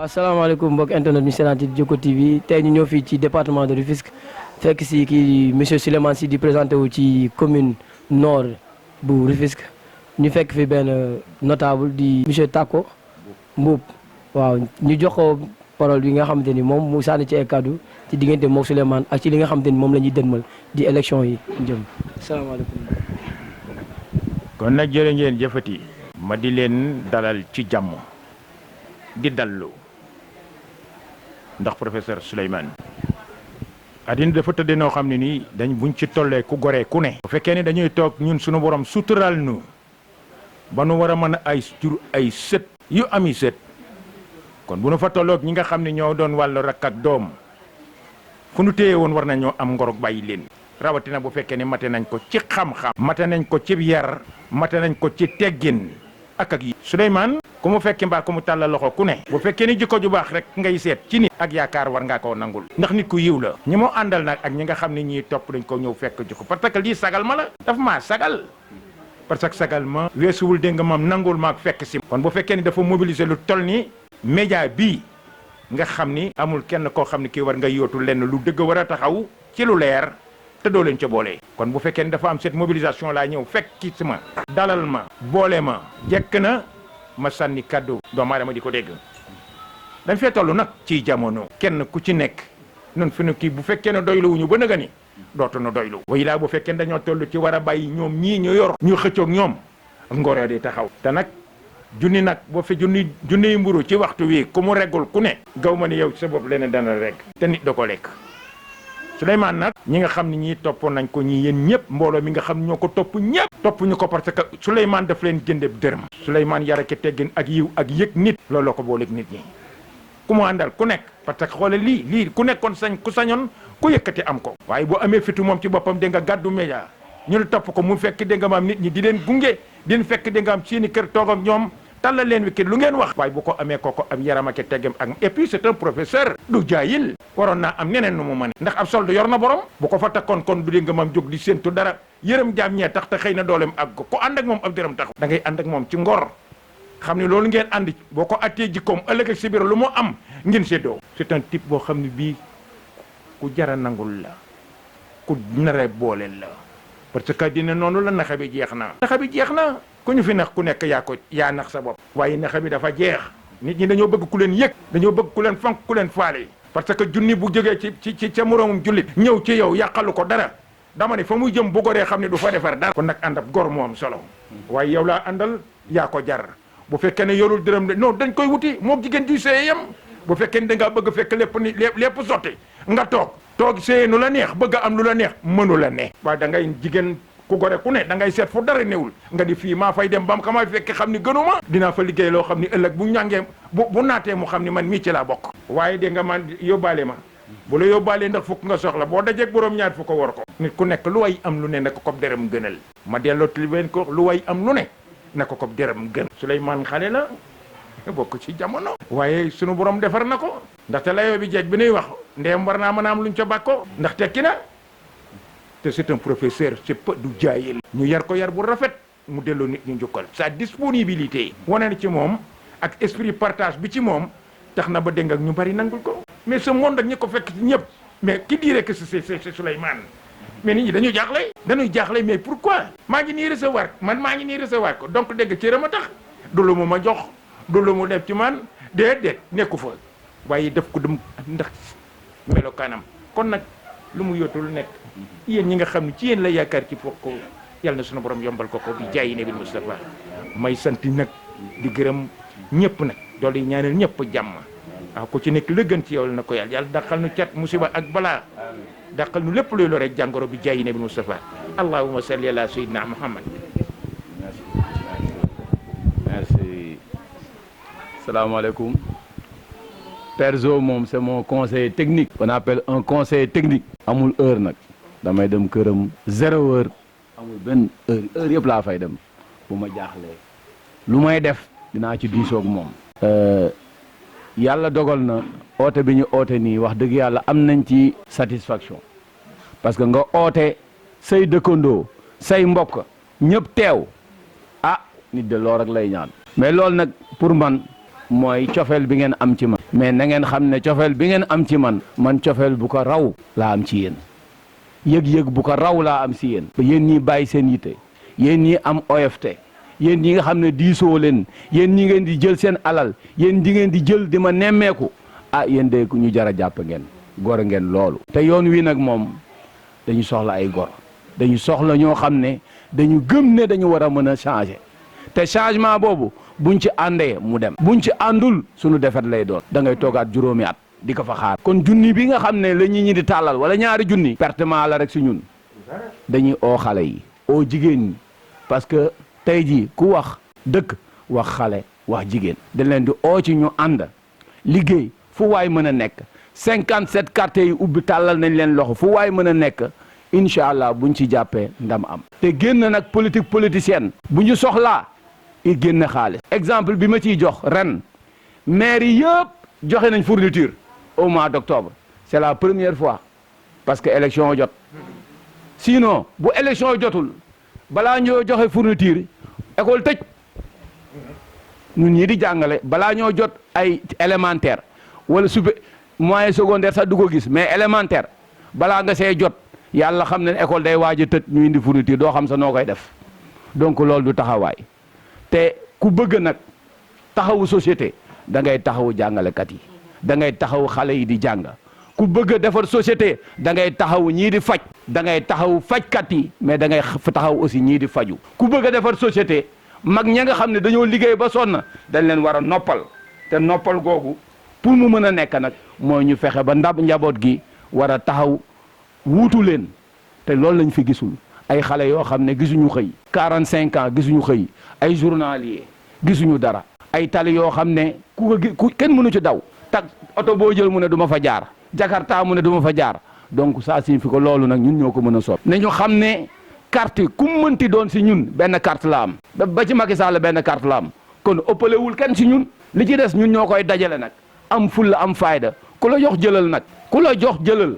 asalaamaaleykum mbokk internet ñu seetaan ci Jokko TV tey ñu ñëw fii ci département de Rufisque fekk si kii monsieur Souleymane Sy di présenté wu ci commune nord bu Rufisque ñu fekk fi benn notable di monsieur Tako Mboup waaw ñu jox ko parole bi nga xamante ni moom mu sànni ci ay kàddu ci diggante mook Souleymane ak ci li nga xamante ni moom la ñuy dënmal di élection yi jëm asalaamaaleykum. kon nag jërë ngeen jëfati ma di leen dalal ci jàmm di dallu ndax professeur Souleymane addina dafa tëddee noo xam ne nii dañ buñ ci tollee ku goree ku ne bu fekkee ni dañuy toog ñun suñu borom sutural nu ba nu war a mën a ay jur ay sët yu ami sët kon bu nu fa tolloog ñi nga xam ne ñoo doon wàllu rakk ak doom fu nu téye woon war nañoo am ngorog bàyyi leen rawatina bu fekkee ni mate nañ ko ci xam-xam mate nañ ko ci yar mate nañ ko ci teggin ak yi Souleymane ku mu fekki mbaa ku mu tàllal loxo ku ne bu fekkee ni jikko ju baax rek ngay seet ci nit ak yaakaar war ngaa koo nangul ndax nit ku yiw la ñi moo àndal nag ak ñi nga xam ne ñii topp dañ ko ñëw fekk jikko parce que lii sagal ma la daf maa sagal parce que sagal ma weesuwul dégg nga maam nangul ma ak fekk si kon bu fekkee ni dafa mobiliser lu toll ni média bii nga xam ni amul kenn koo xam ne kii war nga yootu lenn lu dëgg war a taxaw ci lu leer te doo leen ca boole kon bu fekkee ni dafa am cette mobilisation laa ñëw fekk ci ma dalal ma boole ma jekk na ma sànni kàddu doomu aadama di ko dégg dañ fee toll nag ci jamono kenn ku ci nekk nun fi nu kii bu fekkee ne doylu wuñu ba nëga ni dootu nu doylu way laa bu fekkee ne dañoo toll ci war a bàyyi ñoom ñii ñu yor ñu xëccoog ñoom ngoree di taxaw te nag junni nag boo fi junniy mburu ci waxtu wi ku mu reggul ku ne gaw ma ni yow sa bopp leneen dana rek te nit da ko lekk Souleymane nag ñi nga xam ne ñii toppoon nañ ko ñii yéen ñëpp mbooloo mi nga xam ñoo ko topp ñëpp topp ñu ko parce que Souleymane daf leen jëndeb dërëm Souleymane yara ki teggin ak yiw ak yëg nit looloo ko booleeg nit ñi ku mu àndal ku nekk parce que xoole lii ku nekkoon ku sañoon ku yëkkati am ko waaye boo amee fitu moom ci boppam dégg nga gàddu média ñu topp ko mu fekk dégg nga maam nit ñi di leen gunge di leen fekk dégg nga am seeni kër toog ak ñoom tàllal leen wi kii lu ngeen wax waaye bu ko amee kooko am yaram ak teggam ak et puis c'est un professeur du jaayil waroon naa am ñeneen nu mu mën ndax ab solde yor na borom bu ko fa takkoon kon du dégg nga maam jóg di séentu dara yërëm jaam ñee tax te xëy na dooleem ak ko ànd ak moom ab dërëm tax da ngay ànd ak moom ci ngor xam ne loolu ngeen ànd boo ko attee jikkoom ëllëg ak si biir lu mu am ngeen séddoo c'est un type boo xam ne bii ku jara nangul la ku nare booleel la parce que dina noonu la naxa bi jeex na ku ñu fi nax ku nekk yaa nax sa bopp waaye naxa bi dafa jeex nit ñi dañoo bëgg ku leen yëg dañoo bëgg ku leen fonk ku leen faale parce que junni bu jógee ci ca moroomum jullit ñëw ci yow yàqalu ko dara dama ne fa muy jëm bu goree xam ne du fa defar dara kon nag ànd ab gor moo am solo waaye yow laa àndal yaa ko jar bu fekkee ne yorul dërëm de non dañ koy wuti moo jigéen ju sëye yam bu fekkee ne da ngaa bëgg fekk lépp sotti nga toog sëye nu la neex bëgg a am lu la neex mënu la ne waaye da ngay jigéen ku gore ku ne da ngay seet fu dara newul nga di fii maa fay dem ba mu xamaa fekk xam ni gënuma dinaa fa liggéey loo xam ni ëllëg bu ñàngee bu naatee mu xam ni man mii ci laa bokk waaye dégg nga man yóbbaale ma bu la yóbbaalee ndax fukk nga soxla boo dajeeg borom ñaar fukk war ko nit ku nekk lu way am lu ne na ko kob dërëm gënal ma delloo li leen ko lu way am lu ne na ko kob dërëm gën Souleymane xale la bokk ci jamono waaye sunu borom defar na ko ndaxte layoo bi jeeg bi nuy wax ndeem war naa mën a am luñ ca bàkko ndax tekki na te c'est un professeur c'est pas du jaayil ñu yar ko yar bu rafet mu delloo nit ñu njukkal sa disponibilité wane na ci moom ak esprit partage bi ci moom tax na ba dégg ak ñu bari nangul ko mais ce monde ak ñi ko fekk ci ñëpp mais qui dirait que c'est Souleymane mais nit ñi dañuy jaaxle mais pourquoi maa ngi nii recevoir ko donc dégg ci rama tax du lu mu ma jox du lu mu def ci man déedéet nekku fa waaye def ko dem ndax melokaanam kon nag lu mu yóotul nekk yéen ñi nga xam ne ci yéen la yaakaar ci foog ko yàlla na sunu borom yombal ko bi jaayi nabi Mustafa may sant nag di gërëm ñëpp nag doolu ñaanal ñëpp jàmm waaw ku ci nekk la gën ci yow la na ko yàlla dàqal nu cat musiba ak balaa dàqal nu lépp luy lore jàngoro bi jaayi nabi Mustafa allahumma salli ala sayyidina Muhammad. Merci. Salaamaaleykum. Perzo moom c'est mon conseiller technique. On appelle un conseiller technique. amul heure nag damay dem këram 0 heure amul benn heure yëpp laa fay dem bu ma jaaxlee lu may def dinaa ci diisoog moom. yàlla dogal na oote bi ñu oote nii wax dëgg yàlla am nañ ci satisfaction parce que nga oote say dëkkandoo say mbokk ñëpp teew ah nit de lool rek lay ñaan mais loolu nag pour man mooy cofeel bi ngeen am ci man mais na ngeen xam ne cofeel bi ngeen am ci man cofeel bu ko raw laa am ci yéen yëg-yëg bu ko raw laa am si yéen yéen ñi bàyyi seen yitte yéen ñi am OFT yéen ñi nga xam ne diisoo leen yéen ñi ngeen di jël seen alal yéen di ngeen di jël di ma nemmeeku yéen de ñu jar a jàpp ngeen gor ngeen loolu te yoon wi nag moom dañu soxla ay gor dañu soxla ñoo xam ne dañu gëm ne dañu war a mën a changer te changement boobu buñ ci àndee mu dem buñ ci àndul suñu defet lay doon da ngay toogaat juróomi at di ko fa xaar kon junni bi nga xam ne la ñi di tàllal wala ñaari junni pertement la rek si ñun dañuy oo xale yi oo jigéen ñi parce que tey jii ku wax dëkk wax xale wax jigéen dañ leen di oo ci ñu ànd liggéey fu waay mën a nekk 57 quartiers yi ubbi tàllal nañ leen loxo fu waay mën a nekk incha allah buñ ci jàppee ndam am te génn nag politique politicienne bu ñu soxlaa i génn xaalis exemple bi ma ciy jox ren maire yi yëpp joxe nañ fourniture au mois d'octobre c'est la première fois parce que élection jot sinon bu élection jotul balaa ñoo joxe fourniture école tëj ñun ñii di jàngale balaa ñoo jot ay élémentaire wala moyen secondaire sax du ko gis mais élémentaire balaa nga see jot yàlla xam ne école day waaj a tëj ñu indi fourniture doo xam sa noo koy def donc loolu du taxawaay te ku bëgg nag taxawu société da ngay taxawu jàngalekat yi da ngay taxawu xale yi di jàng ku bëgg a defar société da ngay taxawu ñii di faj da ngay taxawu fajkat yi mais da ngay taxaw aussi ñii di faju ku bëgg a defar société mag ña nga xam ne dañoo liggéey ba sonn dañ leen war a noppal te noppal googu pour mu mën a nekk nag mooy ñu fexe ba njaboot gi war a taxaw wuutu leen te loolu lañ fi gisul ay xale yoo xam ne gisuñu xëy 45 ans gisuñu xëy ay journalier gisuñu dara ay tali yoo xam ne ku kenn mënu ci daw tak oto boo jël mu ne du ma fa jaar Jakarta mu ne du ma fa jaar donc ça signifie que loolu nag ñun ñoo ko mën a soppi ne ñu xam ne carte ku mënti doon si ñun benn carte la am ba ci Macky Sall benn carte la am kon ëppalewul kenn si ñun li ci des ñun ñoo koy dajale nag am fulla am fayda ku la jox jëlal nag ku la jox jëlal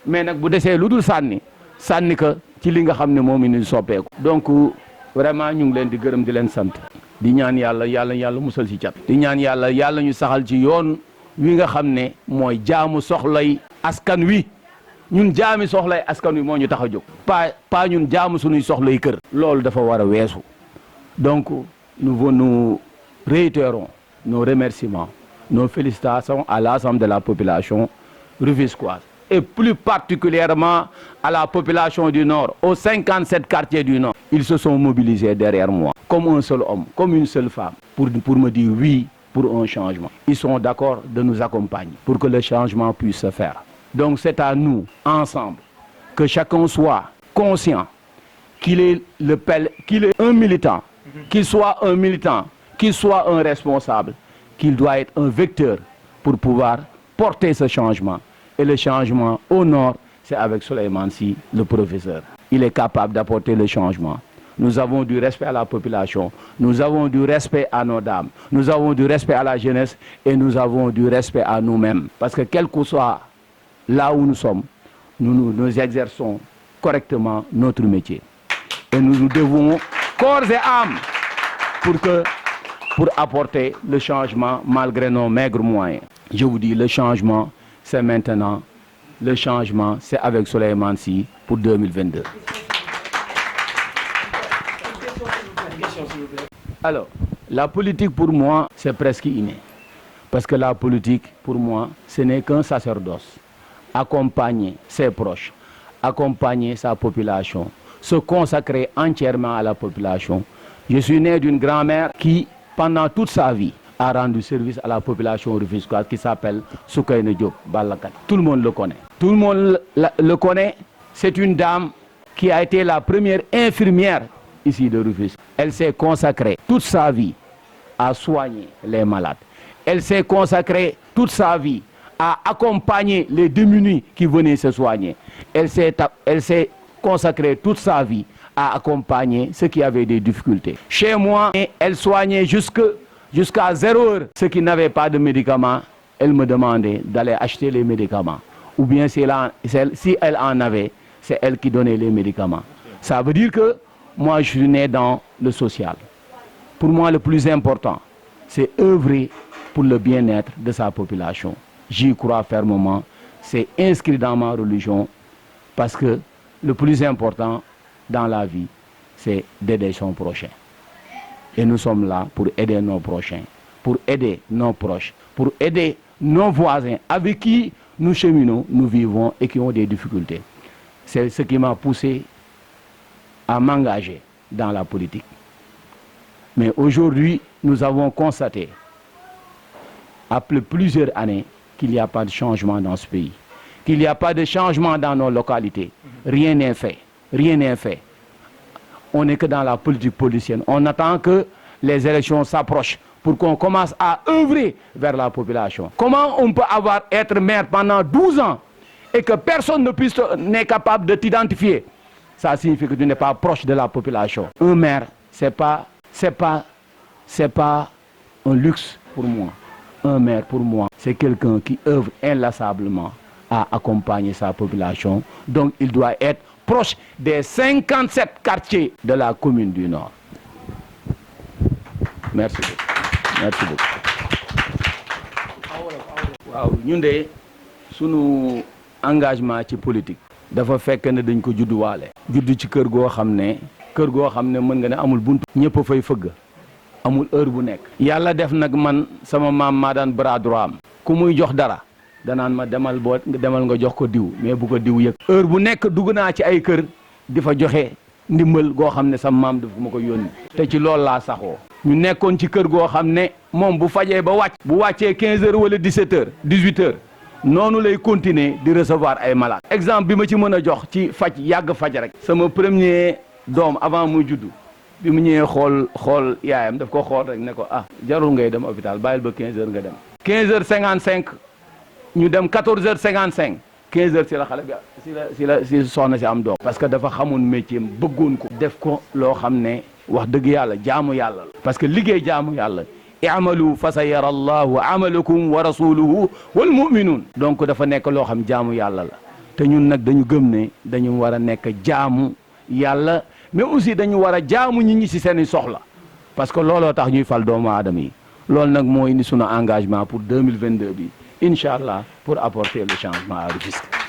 mais nag bu desee lu dul sànni ko ci li nga xam ne moom ni soppeeku donc vraiment ñu ngi leen di gërëm di leen sant di ñaan yàlla musal ci cat di ñaan yàlla ñu saxal ci yoon wi nga xam ne mooy jaamu soxlay askan wi ñun jaami soxlay askan wi moo ñu tax a jóg pas ñun jaamu suñuy soxlay kër loolu dafa war a weesu donc nous réitérons nos remerciements nos félicitations à l'ensemble de la population rufisquoise et plus particulièrement à la population du Nord, aux 57 quartiers du Nord. Ils se sont mobilisés derrière moi, comme un seul homme, comme une seule femme, pour me dire oui pour un changement. Ils sont d'accord de nous accompagner pour que le changement puisse se faire. Donc c'est à nous, ensemble, que chacun soit conscient qu'il est un militant, qu'il soit un militant, qu'il soit un responsable, qu'il doit être un vecteur pour pouvoir porter ce changement. Et le changement au Nord, c'est avec Souleymane Sy, le professeur. Il est capable d'apporter le changement. Nous avons du respect à la population, nous avons du respect à nos dames, nous avons du respect à la jeunesse et nous avons du respect à nous-mêmes. Parce que quel que soit là où nous sommes, nous exerçons correctement notre métier. Et nous devons corps et âme pour apporter le changement malgré nos maigres moyens. Je vous dis, le changement, c'est maintenant. Le changement, c'est avec Souleymane Sy pour 2022. Alors, la politique pour moi, c'est presque inné. Parce que la politique, pour moi, ce n'est qu'un sacerdoce. Accompagner ses proches, accompagner sa population, se consacrer entièrement à la population. Je suis né d'une grand-mère qui, pendant toute sa vie, a rendu service à la population rufisquoise qui s'appelle Soukeyna Diop Ballakat. Tout le monde le connaît. Tout le monde le connaît. C'est une dame qui a été la première infirmière ici de Rufisque. Elle s'est consacrée toute sa vie à soigner les malades. Elle s'est consacrée toute sa vie à accompagner les démunis qui venaient se soigner. Elle s'est consacrée toute sa vie à accompagner ceux qui avaient des difficultés. Chez moi, elle soignait jusqu'à 0 heure. Ceux qui n'avaient pas de médicaments, elle me demandait d'aller acheter les médicaments. Ou bien si elle en avait, c'est elle qui donnait les médicaments. Ça veut dire que moi, je suis né dans le social. Pour moi, le plus important, c'est œuvrer pour le bien-être de sa population. J'y crois fermement. C'est inscrit dans ma religion parce que le plus important dans la vie, c'est d'aider son prochain. Et nous sommes là pour aider nos prochains, pour aider nos proches, pour aider nos voisins avec qui nous cheminons, nous vivons et qui ont des difficultés. C'est ce qui m'a poussé à m'engager dans la politique. Mais aujourd'hui, nous avons constaté, après plusieurs années, qu'il n'y a pas de changement dans ce pays, qu'il n'y a pas de changement dans nos localités. Rien n'est fait, rien n'est fait. On n'est que dans la politique politicienne. On attend que les élections s'approchent pour qu'on commence à œuvrer vers la population. Comment on peut être maire pendant 12 ans et que personne n'est capable de t'identifier? Ça signifie que tu n'es pas proche de la population. Un maire, c'est pas un luxe pour moi. Un maire, pour moi, c'est quelqu'un qui œuvre inlassablement à accompagner sa population. Donc, il doit être proche des 57 quartiers de la commune du Nord. Merci beaucoup. Merci beaucoup. waaw ñun de sunu engagement ci politique dafa fekk ne dañ ko judduwaale. juddu ci kër goo xam ne mën nga ne amul buntu. ñëpp a fay fëgg amul heure bu nekk. yàlla def nag man sama maam maa daan bras droit am ku muy jox dara danaan ma demal nga jox ko diw mais bu ko diw yëg. heure bu nekk dugg naa ci ay kër di fa joxe ndimbal goo xam ne sama maam daf ma ko yónni. te ci loolu laa saxoo. ñu nekkoon ci kër goo xam ne moom bu fajee ba wàcc. bu wàccee 15 heures wala 17 heures 18 heures noonu lay continuer di recevoir ay malades. exemple bi ma ci mën a jox ci faj yàgg faj rek. sama premier doom avant muy juddu bi mu ñëwee xool yaayam daf ko xool rek ne ko ah jarul ngay dem hôpital bàyyil ba 15 heures nga dem. 15 heures 55 ñu dem 14 heures 55 15 heures si la xale bi si soxna si am doom. parce que dafa xamoon métier bëggoon ko. def ko loo xam ne wax dëgg yàlla jaamu yàlla la. parce que liggéey jaamu yàlla. i'malu fa sa yara allahu amalakum wa rasuluhu wal mu'minun. donc dafa nekk loo xam jaamu yàlla la. te ñun nag dañu gëm ne dañu war a nekk jaamu yàlla mais aussi dañu war a jaamu ñi ci seeni soxla. parce que looloo tax ñuy fal doomu aadama yi. loolu nag moo indi sunu engagement pour 2022 bi incha allah pour apporter le changement à Rufisque.